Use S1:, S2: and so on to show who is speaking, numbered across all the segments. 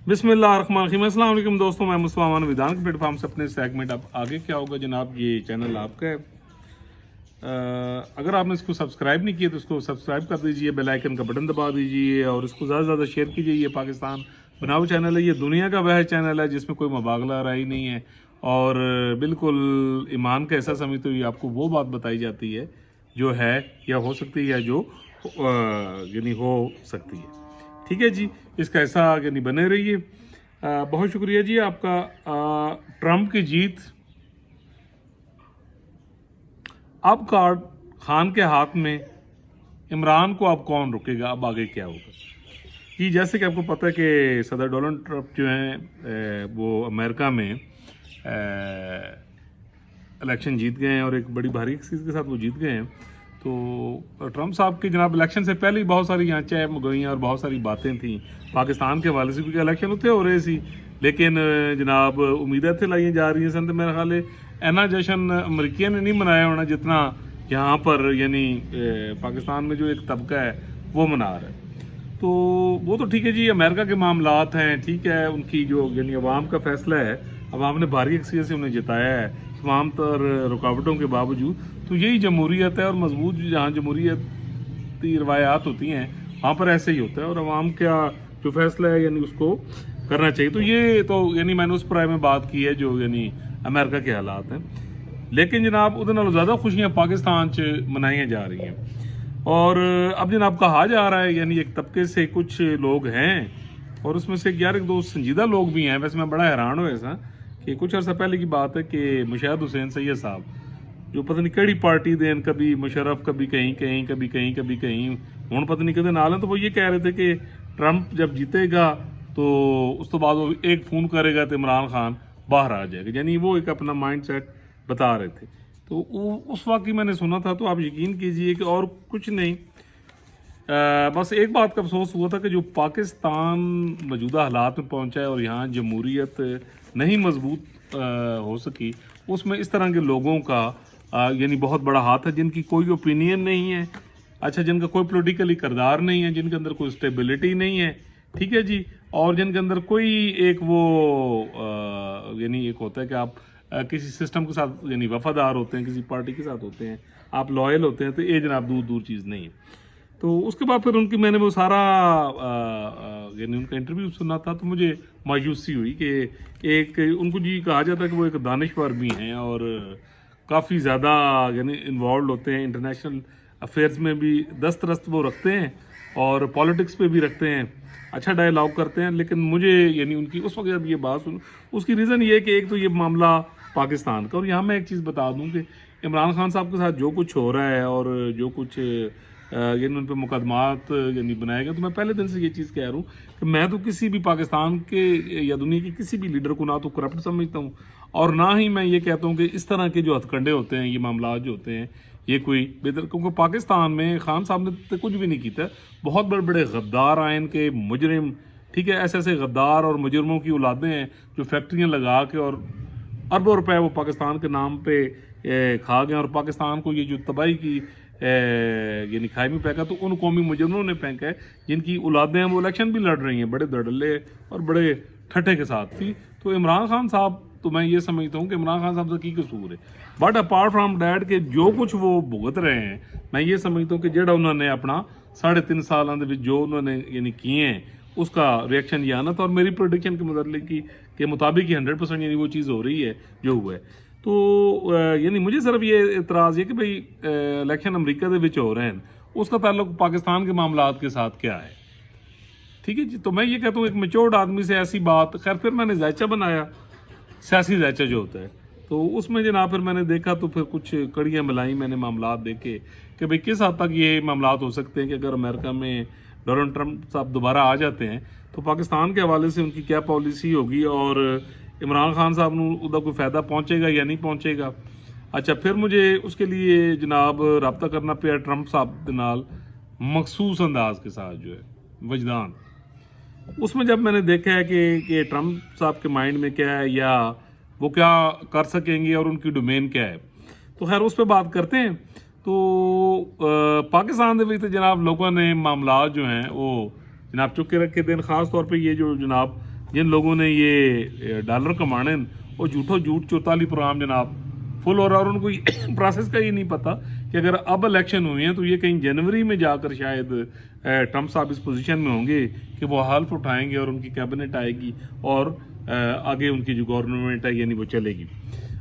S1: बिस्मिल्लाहिर्रहमानिर्रहीम। अस्सलाम वालेकुम दोस्तों, मैं मुस्तफा विधान के प्लेटफॉर्म से अपने सेगमेंट अब आगे क्या होगा जनाब, ये चैनल आपका है। अगर आपने इसको सब्सक्राइब नहीं किया तो इसको सब्सक्राइब कर दीजिए, बेल आइकन का बटन दबा दीजिए और इसको ज़्यादा से ज़्यादा शेयर कीजिए। ये पाकिस्तान बनाओ चैनल है, ये दुनिया का वह चैनल है जिसमें कोई मुबागला राय नहीं है और बिल्कुल ईमान का ऐसा समझते हुए आपको वो बात बताई जाती है जो है या हो सकती है या जो यानी हो सकती है। ठीक है जी, इसका ऐसा यानी बने रहिए। बहुत शुक्रिया जी आपका। ट्रंप की जीत अब कार्ड खान के हाथ में, इमरान को अब कौन रुकेगा, अब आगे क्या होगा जी। जैसे कि आपको पता है कि सदर डोनाल्ड ट्रंप जो हैं वो अमेरिका में इलेक्शन जीत गए हैं और एक बड़ी भारी सीट के साथ वो जीत गए हैं। तो ट्रंप साहब के जनाब इलेक्शन से पहले ही बहुत सारी आंचें गई और बहुत सारी बातें थी पाकिस्तान के हवाले से, क्योंकि इलेक्शन उत्थे हो रहे सी, लेकिन जनाब उम्मीदें इत्थे लाई जा रही सन। तो मेरा ख्याल है इन्ना जश्न अमरीकियों ने नहीं मनाया होना जितना यहाँ पर यानी पाकिस्तान में जो एक तबका है वो मना रहा है। तो वो तो ठीक है जी, अमेरिका के मामलात हैं, ठीक है, उनकी जो यानी अवाम का फैसला है, अवाम ने भारी अक्सरियत से उन्हें जिताया है तमाम तर रुकावटों के बावजूद। तो यही जमहूरियत है और मजबूत जहाँ जमहूरियती रवायात होती हैं वहाँ पर ऐसे ही होता है और अवाम का जो फैसला है यानी उसको करना चाहिए। तो ये तो यानी मैंने उस प्राय में बात की है जो यानी अमेरिका के हालात हैं, लेकिन जनाब उधर नालों ज़्यादा खुशियाँ पाकिस्तान च मनाई जा रही हैं। और अब जनाब कहा जा रहा है यानी एक तबके से कुछ लोग हैं और उसमें से यार एक दो संजीदा लोग भी हैं। वैसे मैं बड़ा हैरान हुआ ऐसा कि कुछ अर्सा पहले की बात है कि मुशाहिद हुसैन सैयद साहब जो पता नहीं कड़ी पार्टी देन, कभी मुशर्रफ, कभी कहीं कहीं, कभी कहीं, कभी कहीं, हूँ पता नहीं कदे नाल, तो वो ये कह रहे थे कि ट्रंप जब जीतेगा तो उस तो बाद वो एक फ़ोन करेगा तो इमरान खान बाहर आ जाएगा, यानी वो एक अपना माइंड सेट बता रहे थे। तो उस वक्त ही मैंने सुना था, तो आप यकीन कीजिए कि और कुछ नहीं, बस एक बात का अफसोस हुआ था कि जो पाकिस्तान मौजूदा हालात में पहुंचा है और यहाँ जमहूरियत नहीं मजबूत हो सकी, उसमें इस तरह के लोगों का यानी बहुत बड़ा हाथ है जिनकी कोई ओपिनियन नहीं है, अच्छा, जिनका कोई पॉलिटिकली किरदार नहीं है, जिनके अंदर कोई स्टेबिलिटी नहीं है, ठीक है जी, और जिनके अंदर कोई एक वो यानी एक होता है कि आप किसी सिस्टम के साथ यानी वफादार होते हैं, किसी पार्टी के साथ होते हैं, आप लॉयल होते हैं, तो ये जनाब दूर दूर चीज़ नहीं है। तो उसके बाद फिर उनकी मैंने वो सारा यानी उनका इंटरव्यू सुना था, तो मुझे मायूसी हुई कि एक उनको जी कहा जाता है कि वो एक दानिशवर भी हैं और काफ़ी ज़्यादा यानी इन्वॉल्व होते हैं, इंटरनेशनल अफेयर्स में भी दस्त रस्त वो रखते हैं और पॉलिटिक्स पे भी रखते हैं, अच्छा डायलॉग करते हैं। लेकिन मुझे यानी उनकी उस वक्त जब ये बात सुन, उसकी रीज़न ये है कि एक तो ये मामला पाकिस्तान का, और यहाँ मैं एक चीज़ बता दूँ कि इमरान खान साहब के साथ जो कुछ हो रहा है और जो कुछ यानी उन पर मुकदमात यानी बनाए गए, तो मैं पहले दिन से ये चीज़ कह रहा हूँ कि मैं तो किसी भी पाकिस्तान के या दुनिया के किसी भी लीडर को ना तो करप्ट समझता हूँ और ना ही मैं ये कहता हूँ कि इस तरह के जो हथकंडे होते हैं, ये मामला जो होते हैं, ये कोई बेहतर, क्योंकि पाकिस्तान में खान साहब ने तो कुछ भी नहीं किया, बहुत बड़े बड़े गद्दार आए इनके मुजरिम, ठीक है, ऐसे ऐसे गद्दार और मुजरमों की औलादें हैं जो फैक्ट्रियाँ लगा के और अरबों रुपए वो पाकिस्तान के नाम पे खा गए और पाकिस्तान को ये जो तबाही की यानी खाई में फेंका, तो उन कौमी मुजरमों ने फेंका है जिनकी औलादें हैं वो इलेक्शन भी लड़ रही हैं बड़े धड़ल्ले और बड़े ठट्ठे के साथ थी। तो इमरान खान साहब, तो मैं ये समझता हूँ कि इमरान खान साहब का की कसूर है, बट अपार्ट फ्राम डैट के जो कुछ वो भुगत रहे हैं, मैं ये समझता हूँ कि जेड़ा उन्होंने अपना 3.5 साल जो उन्होंने यानी किए हैं उसका रिएक्शन ये आना था और मेरी प्रोडिक्शन के मतलब के मुताबिक ही 100% यानी वो चीज़ हो रही है जो हुआ है। तो यानी मुझे सिर्फ ये इतराज़ है कि भाई इलेक्शन अमरीका दे विच हो रहे हैं, उसका ताल्लुक पाकिस्तान के मामलात के साथ क्या है, ठीक है जी। तो मैं ये कहता हूँ एक मेच्योर्ड आदमी से ऐसी बात, खैर फिर मैंने जायचा बनाया, सियासी जायचा जो होता है, तो उसमें जनाब फिर मैंने देखा, तो फिर कुछ कड़ियाँ मिलाई मैंने मामलात देखे कि भाई किस हद तक ये मामलात हो सकते हैं कि अगर अमेरिका में डोनाल्ड ट्रंप साहब दोबारा आ जाते हैं तो पाकिस्तान के हवाले से उनकी क्या पॉलिसी होगी और इमरान खान साहब को उदा कोई फ़ायदा पहुँचेगा या नहीं पहुँचेगा। अच्छा, फिर मुझे उसके लिए जनाब रब्ता करना पिया ट्रंप साहब के नाल मखसूस अंदाज के साथ जो है वजदान, उसमें जब मैंने देखा है कि ट्रंप साहब के माइंड में क्या है या वो क्या कर सकेंगे और उनकी डोमेन क्या है, तो खैर उस पर बात करते हैं। तो पाकिस्तान के विच जनाब लोगों ने मामला जो हैं वो जनाब चुके रखे दिन, ख़ास तौर पे ये जो जनाब जिन लोगों ने ये डॉलर कमाने वो झूठो झूठ चौताली प्रोग्राम जनाब फुल हो रहा और उनको प्रोसेस का ही नहीं पता कि अगर अब इलेक्शन हुए हैं तो ये कहीं जनवरी में जाकर शायद ट्रम्प साहब इस पोजीशन में होंगे कि वो हल्फ उठाएंगे और उनकी कैबिनेट आएगी और आगे उनकी जो गवर्नमेंट है यानी वो चलेगी।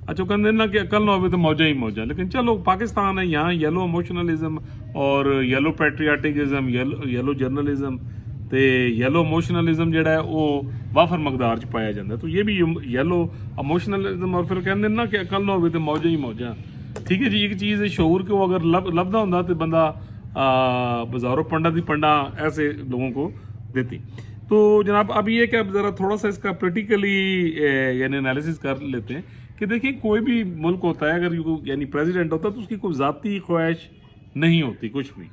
S1: अच्छा कहते ना कि अकल ना हो तो मौजा ही मौजा, लेकिन चलो पाकिस्तान है, यहाँ येलो इमोशनलिज्म और येलो पैट्रियाटिकिज्म येलो जर्नलिज्म ਤੇ येलो इमोशनलिज्म ਜਿਹੜਾ ਹੈ ਉਹ ਵਾਫਰ ਮਕਦਾਰ ਚ ਪਾਇਆ ਜਾਂਦਾ, तो ये भी येलो इमोशनलिज्म और फिर ਕਹਿੰਦੇ ਨਾ ਕਿ ਅਕਲ ਨਾ ਹੋਵੇ ਤੇ ਮੌਜਾਂ ਹੀ ਮੌਜਾਂ। ठीक है जी, एक चीज़ शऊर को अगर लभदा होंदा तो बंदा बाजारों पंडा दी पंडा ऐसे लोगों को देती। तो जनाब अब ये कि अब ज़रा थोड़ा सा इसका प्रैक्टिकली यानी एनालिसिस कर लेते हैं कि देखिए कोई भी मुल्क होता है अगर यानी प्रेसिडेंट होता है तो उसकी कोई ज़ाती ख्वाहिश नहीं होती कुछ भी।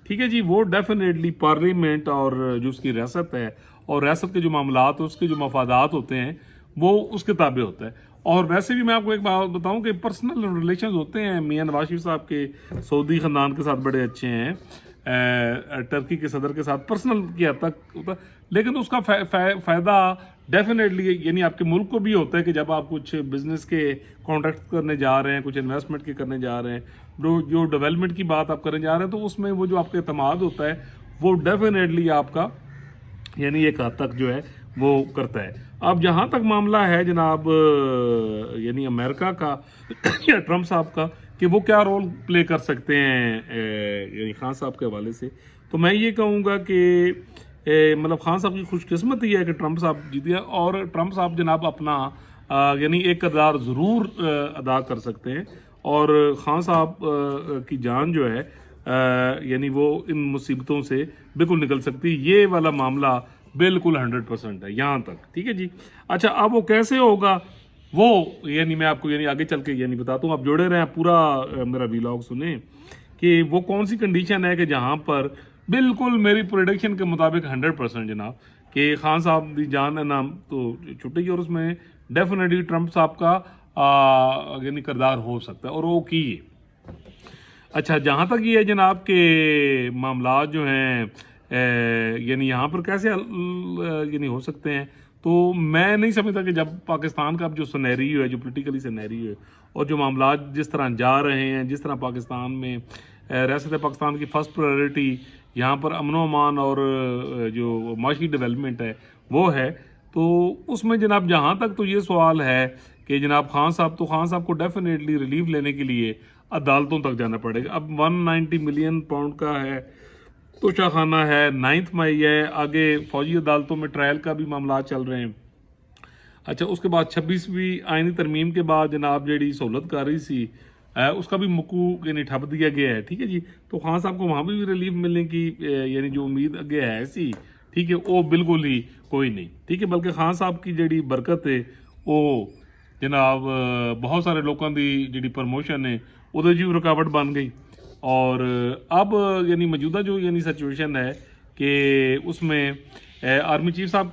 S1: ठीक है जी, वो डेफिनेटली पार्लियामेंट और जो उसकी रियासत है और रियासत के जो मामलात उसके जो मफादात होते हैं वो उसके ताबे होता है। और वैसे भी मैं आपको एक बात बताऊं कि पर्सनल रिलेशंस होते हैं मियां नवाज शरीफ साहब के सऊदी ख़ानदान के साथ बड़े अच्छे हैं, टर्की के सदर के साथ पर्सनल की हद तक होता है, लेकिन उसका फ़ायदा डेफिनेटली यानी आपके मुल्क को भी होता है कि जब आप कुछ बिजनेस के कॉन्ट्रैक्ट करने जा रहे हैं, कुछ इन्वेस्टमेंट के करने जा रहे हैं, जो डेवलपमेंट की बात आप करने जा रहे हैं, तो उसमें वो जो आपका एतमाद होता है वो डेफिनेटली आपका यानी एक हद तक जो है वो करता है। अब जहाँ तक मामला है जनाब यानी अमेरिका का या ट्रम्प साहब का कि वो क्या रोल प्ले कर सकते हैं यानी खान साहब के हवाले से, तो मैं ये कहूँगा कि मतलब खान साहब की खुशकिस्मती है कि ट्रम्प साहब जीत गया और ट्रम्प साहब जनाब अपना यानी एक किरदार ज़रूर अदा कर सकते हैं और खान साहब की जान जो है यानी वो इन मुसीबतों से बिल्कुल निकल सकती है। ये वाला मामला बिल्कुल 100% है यहाँ तक। ठीक है जी। अच्छा अब वो कैसे होगा वो यानी मैं आपको यानी आगे चल के यानी बताता हूँ, आप जुड़े रहें, पूरा मेरा व्लॉग सुने कि वो कौन सी कंडीशन है कि जहाँ पर बिल्कुल मेरी प्रोडिक्शन के मुताबिक 100% जनाब कि खान साहब की जान है नाम तो छुटेगी और उसमें डेफिनेटली ट्रम्प साहब का यानी किरदार हो सकता है और वो की। अच्छा जहाँ तक ये है जनाब के मामला जो हैं यानी यहाँ पर कैसे यानी हो सकते हैं, तो मैं नहीं समझता कि जब पाकिस्तान का जो सिनेरियो है, जो पॉलिटिकली सिनेरियो है और जो मामला जिस तरह जा रहे हैं, जिस तरह पाकिस्तान में रियासत पाकिस्तान की फ़र्स्ट प्रायोरिटी यहाँ पर अमन व अमान और जो माशी डेवलपमेंट है वो है, तो उसमें जनाब जहाँ तक तो ये सवाल है कि जनाब खान साहब को डेफिनेटली रिलीफ लेने के लिए अदालतों तक जाना पड़ेगा। अब 190 मिलियन पाउंड का है तोशाखाना है, 9 मई है, आगे फौजी अदालतों में ट्रायल का भी मामला चल रहे हैं। अच्छा उसके बाद 26वीं आईनी तरमीम के बाद जनाब जी सहूलत कर रही सी उसका भी मुकू यानी ठप दिया गया है। ठीक है जी, तो खान साहब को वहाँ भी रिलीफ मिलने की यानी जो उम्मीद अगे है सी, ठीक है, वो बिल्कुल ही कोई नहीं। ठीक है, बल्कि खान साहब की जी बरकत है वो जनाब बहुत सारे लोगों की जी प्रमोशन है उधर जी रुकावट बन गई और अब यानी मौजूदा जो यानी सिचुएशन है कि उसमें आर्मी चीफ साहब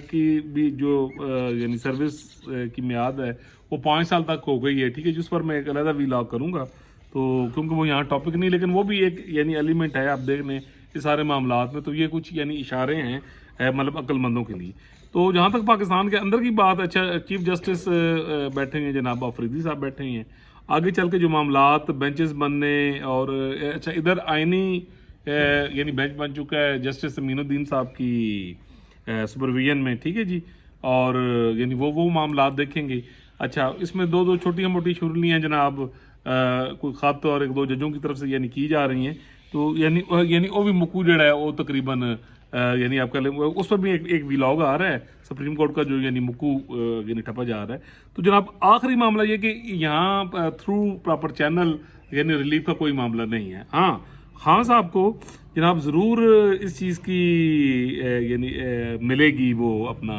S1: की भी जो यानी सर्विस की मियाद है वो 5 साल तक हो गई है। ठीक है, जिस पर मैं एक अलग व्लॉग करूँगा तो क्योंकि वो यहाँ टॉपिक नहीं, लेकिन वो भी एक यानी एलिमेंट है आप देख लें इस सारे मामलात में, तो ये कुछ यानी इशारे हैं मतलब अक्लमंदों के लिए। तो जहाँ तक पाकिस्तान के अंदर की बात, अच्छा चीफ जस्टिस बैठे हैं जनाब अफरीदी साहब बैठे हैं, आगे चल के जो मामलात बेंचेस बनने और अच्छा इधर आईनी यानी बेंच बन चुका है जस्टिस अमीनुद्दीन साहब की सुपरविजन में। ठीक है जी, और यानी वो मामलात देखेंगे। अच्छा इसमें दो छोटी मोटी शुरलियाँ जनाब कोई ख़त और 1-2 जजों की तरफ से यानी की जा रही हैं, तो यानी वो भी मुकू जड़ा है वो तकरीबन यानी आपका उस पर भी एक व्लॉग आ रहा है सुप्रीम कोर्ट का जो यानी मुकू यानी ठपा जा रहा है। तो जनाब आखिरी मामला ये कि यहाँ थ्रू प्रॉपर चैनल यानी रिलीफ का कोई मामला नहीं है। हाँ खान साहब को जनाब ज़रूर इस चीज़ की यानी मिलेगी वो अपना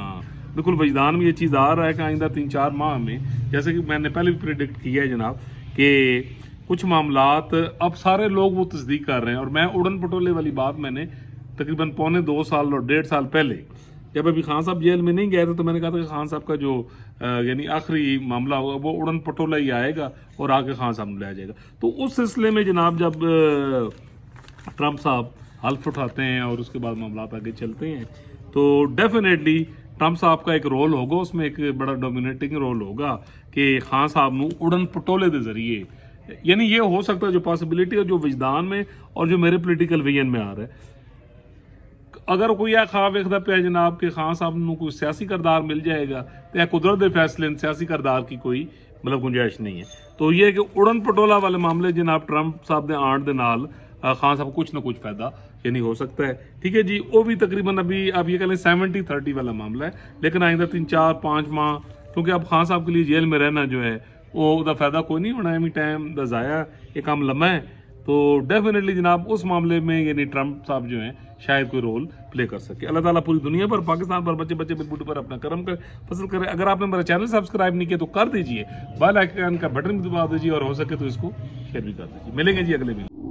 S1: बिल्कुल वजदान में ये चीज़ आ रहा है कि आइंदा 3-4 माह में, जैसे कि मैंने पहले भी प्रेडिक्ट किया है जनाब कि कुछ मामलात अब सारे लोग वो तस्दीक कर रहे हैं। और मैं उड़न पटोले वाली बात मैंने तकरीबन 1.25 साल और 1.5 साल पहले जब अभी खान साहब जेल में नहीं गए थे तो मैंने कहा था कि खान साहब का जो यानी आखिरी मामला होगा वो उड़न पटोला ही आएगा और आके खान साहब में लाया जाएगा। तो उस सिलसिले में जनाब जब ट्रम्प साहब हल्फ उठाते हैं और उसके बाद मामला आगे चलते हैं तो डेफिनेटली ट्रंप साहब का एक रोल होगा उसमें, एक बड़ा डोमिनेटिंग रोल होगा कि खान साहब नूं उड़न पटोले के जरिए, यानी ये हो सकता है जो पॉसिबिलिटी है जो विजदान में और जो मेरे पोलिटिकल विजन में आ रहा है, अगर कोई आ खा वेखदा पिया जनाब कि खान साहब नूं कोई सियासी करदार मिल जाएगा तो कुदरत के फैसले सियासी करदार की कोई मतलब गुंजाइश नहीं है। तो ये है कि उड़न पटोला वाले मामले जनाब ट्रंप साहब के आण दे नाल खान साहब कुछ ना कुछ फायदा यानी हो सकता है। ठीक है जी, वो भी तकरीबन अभी आप ये कह लें 70-30 वाला मामला है, लेकिन आइंदा 3-4-5 माह, क्योंकि अब खान साहब के लिए जेल में रहना जो है वो फायदा कोई नहीं होना है, टाइम दा ज़ाया, ये काम लम्बा है। तो डेफिनेटली जनाब उस मामले में यानी ट्रंप साहब जो हैं शायद कोई रोल प्ले कर सके। अल्लाह ताला पूरी दुनिया पर, पाकिस्तान पर, बच्चे बच्चे बूढ़े पर अपना करम कर फसल करें। अगर आपने मेरा चैनल सब्सक्राइब नहीं किया तो कर दीजिए, बेल आइकन का बटन भी दबा दीजिए और हो सके तो इसको शेयर भी कर दीजिए। मिलेंगे जी अगले वीडियो।